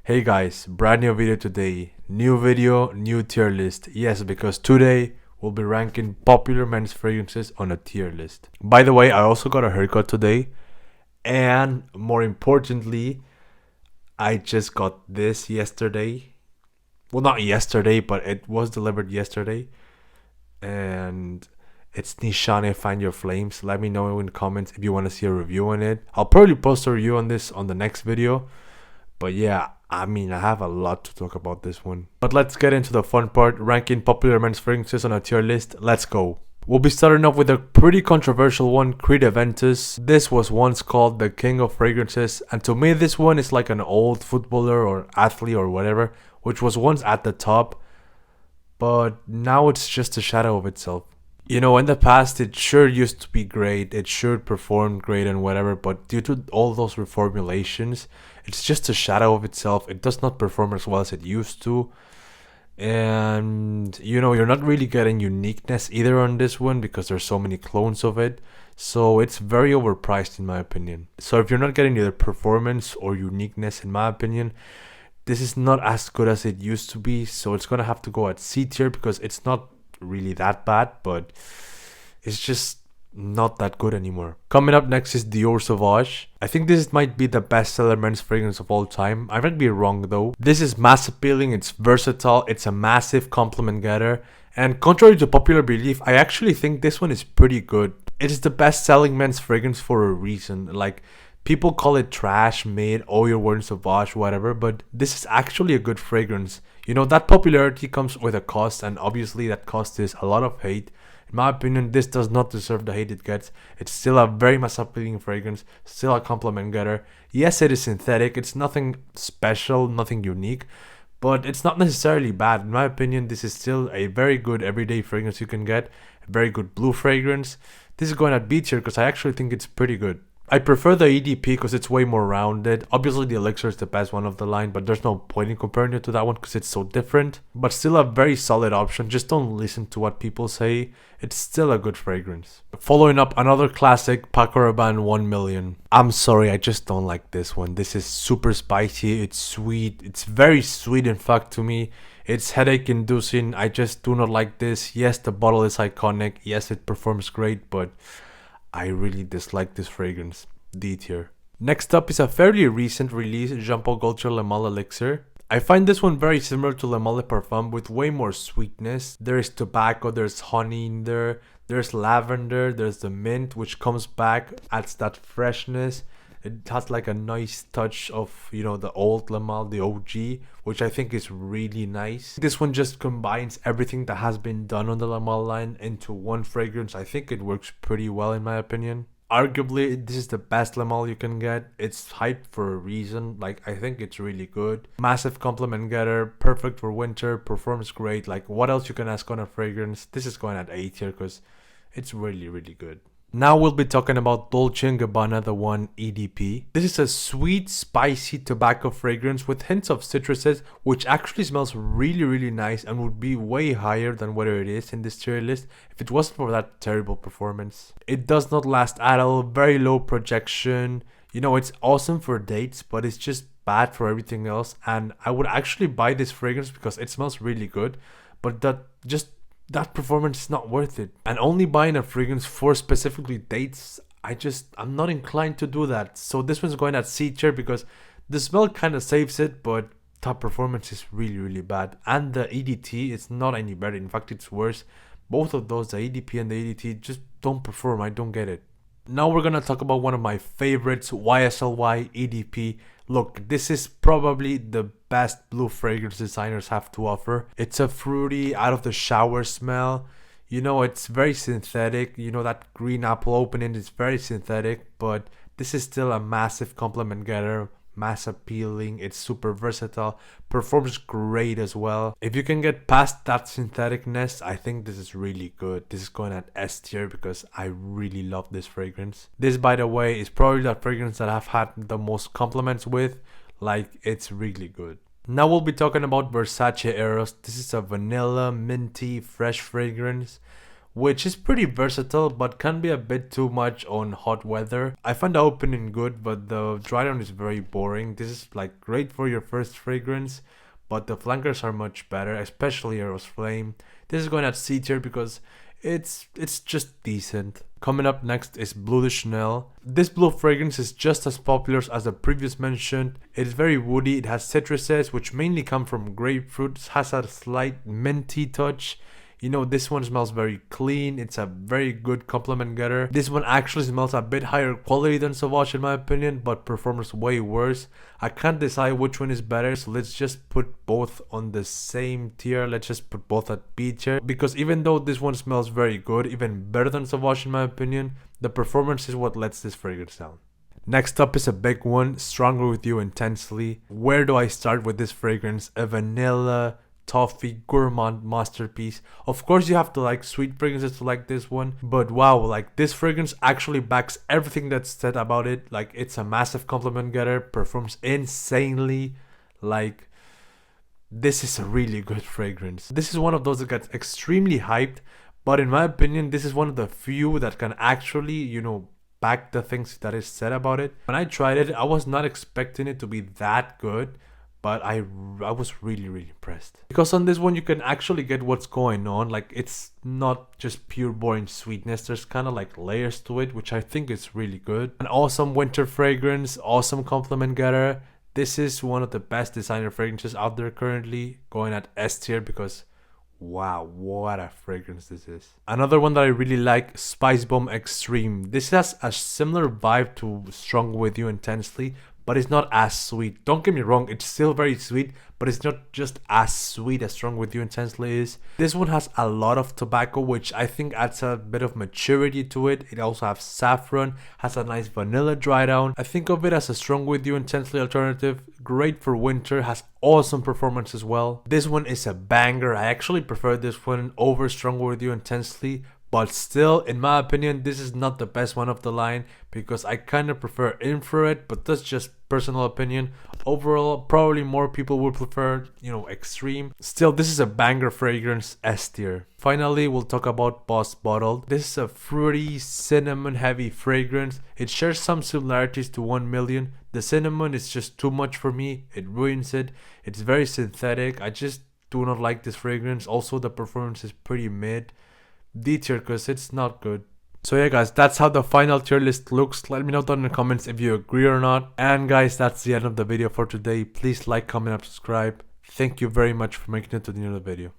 Hey guys, brand new video today. New video, new tier list. Yes, because today we'll be ranking popular men's fragrances on a tier list. By the way, I also got a haircut today. And more importantly, I just got this yesterday. Well, not yesterday, but it was delivered yesterday. And it's Nishane Find Your Flames. Let me know in the comments if you want to see a review on it. I'll probably post a review on this on the next video. But yeah, I have a lot to talk about this one. But let's get into the fun part, ranking popular men's fragrances on a tier list. Let's go. We'll be starting off with a pretty controversial one, Creed Aventus. This was once called the king of fragrances, and to me this one is like an old footballer or athlete or whatever, which was once at the top, but now it's just a shadow of itself. You know, in the past it sure used to be great, it sure performed great and whatever, but due to all those reformulations, it's just a shadow of itself. It does not perform as well as it used to. And you know, you're not really getting uniqueness either on this one because there's so many clones of it. So it's very overpriced in my opinion. So if you're not getting either performance or uniqueness, in my opinion, this is not as good as it used to be. So it's gonna have to go at C tier because it's not really that bad, but it's just not that good anymore. Coming up next is Dior Sauvage. I think this might be the bestseller men's fragrance of all time. I might be wrong though. This is mass appealing, it's versatile, it's a massive compliment getter, and contrary to popular belief, I actually think this one is pretty good. It is the best selling men's fragrance for a reason. Like, people call it trash, made, oh you're wearing Sauvage, whatever, but this is actually a good fragrance. You know, that popularity comes with a cost, and obviously that cost is a lot of hate. In my opinion, this does not deserve the hate it gets. It's still a very mass appealing fragrance, still a compliment getter. Yes, it is synthetic, it's nothing special, nothing unique, but it's not necessarily bad. In my opinion, this is still a very good everyday fragrance you can get, a very good blue fragrance. This is going at B tier because I actually think it's pretty good. I prefer the EDP because it's way more rounded. Obviously the Elixir is the best one of the line, but there's no point in comparing it to that one because it's so different. But still a very solid option. Just don't listen to what people say. It's still a good fragrance. Following up, another classic, Paco Rabanne 1 million. I'm sorry, I just don't like this one. This is super spicy, it's sweet. It's very sweet in fact to me. It's headache inducing. I just do not like this. Yes, the bottle is iconic. Yes, it performs great, but I really dislike this fragrance. D tier. Next up is a fairly recent release, Jean Paul Gaultier Le Male Elixir. I find this one very similar to Le Male Parfum with way more sweetness. There is tobacco, there's honey in there, there's lavender, there's the mint which comes back, adds that freshness. It has like a nice touch of, you know, the old Le Male, the OG, which I think is really nice. This one just combines everything that has been done on the Le Male line into one fragrance. I think it works pretty well in my opinion. Arguably, this is the best Le Male you can get. It's hyped for a reason. Like, I think it's really good. Massive compliment getter, perfect for winter, performs great. Like, what else you can ask on a fragrance? This is going at A tier because it's really, really good. Now we'll be talking about Dolce Gabbana The One EDP. This is a sweet, spicy tobacco fragrance with hints of citruses, which actually smells really, really nice and would be way higher than where it is in this tier list if it wasn't for that terrible performance. It does not last at all, very low projection. You know, it's awesome for dates, but it's just bad for everything else. And I would actually buy this fragrance because it smells really good, but that performance is not worth it. And only buying a fragrance for specifically dates, I'm not inclined to do that. So this one's going at C tier because the smell kind of saves it, but top performance is really, really bad. And the EDT is not any better. In fact, it's worse. Both of those, the EDP and the EDT, just don't perform. I don't get it. Now we're gonna talk about one of my favorites, YSLY EDP. Look, this is probably the best blue fragrance designers have to offer. It's a fruity, out of the shower smell. You know, it's very synthetic. You know, that green apple opening is very synthetic, but this is still a massive compliment getter. Mass appealing, it's super versatile, performs great as well. If you can get past that syntheticness, I think this is really good. This is going at S tier because I really love this fragrance. This, by the way, is probably the fragrance that I've had the most compliments with. Like, it's really good. Now we'll be talking about Versace Eros. This is a vanilla, minty, fresh fragrance which is pretty versatile but can be a bit too much on hot weather. I find the opening good, but the dry down is very boring. This is like great for your first fragrance, but the flankers are much better, especially Eros Flame. This is going at C tier because it's just decent. Coming up next is Bleu de Chanel. This blue fragrance is just as popular as the previous mentioned. It is very woody, it has citruses which mainly come from grapefruit, has a slight minty touch. You know, this one smells very clean. It's a very good compliment getter. This one actually smells a bit higher quality than Sauvage in my opinion, but performs way worse. I can't decide which one is better, so let's just put both on the same tier. Let's just put both at B tier, because even though this one smells very good, even better than Sauvage in my opinion, the performance is what lets this fragrance down. Next up is a big one, Stronger With You Intensely. Where do I start with this fragrance? A vanilla toffee gourmand masterpiece. Of course you have to like sweet fragrances to like this one, but wow, like this fragrance actually backs everything that's said about it. Like it's a massive compliment getter, performs insanely. Like this is a really good fragrance. This is one of those that gets extremely hyped, but in my opinion this is one of the few that can actually, you know, back the things that is said about it. When I tried it, I was not expecting it to be that good, but I was really impressed, because on this one you can actually get what's going on. Like it's not just pure boring sweetness, there's kind of like layers to it, which I think is really good. An awesome winter fragrance, awesome compliment getter. This is one of the best designer fragrances out there currently, going at S tier because wow, what a fragrance this is. Another one that I really like, Spicebomb Extreme. This has a similar vibe to Stronger With You Intensely, but it's not as sweet. Don't get me wrong, it's still very sweet, but it's not just as sweet as Stronger With You Intensely is. This one has a lot of tobacco, which I think adds a bit of maturity to it. It also has saffron, has a nice vanilla dry down. I think of it as a Stronger With You Intensely alternative. Great for winter, has awesome performance as well. This one is a banger. I actually prefer this one over Stronger With You Intensely. But still, in my opinion, this is not the best one of the line, because I kind of prefer Infrared, but that's just personal opinion. Overall, probably more people would prefer, you know, Extreme. Still, this is a banger fragrance, S tier. Finally, we'll talk about Boss Bottled. This is a fruity, cinnamon heavy fragrance. It shares some similarities to 1 Million. The cinnamon is just too much for me. It ruins it. It's very synthetic. I just do not like this fragrance. Also, the performance is pretty mid. D tier because it's not good. So yeah guys, that's how the final tier list looks. Let me know down in the comments if you agree or not. And guys, that's the end of the video for today. Please like, comment, and subscribe. Thank you very much for making it to the end of the video.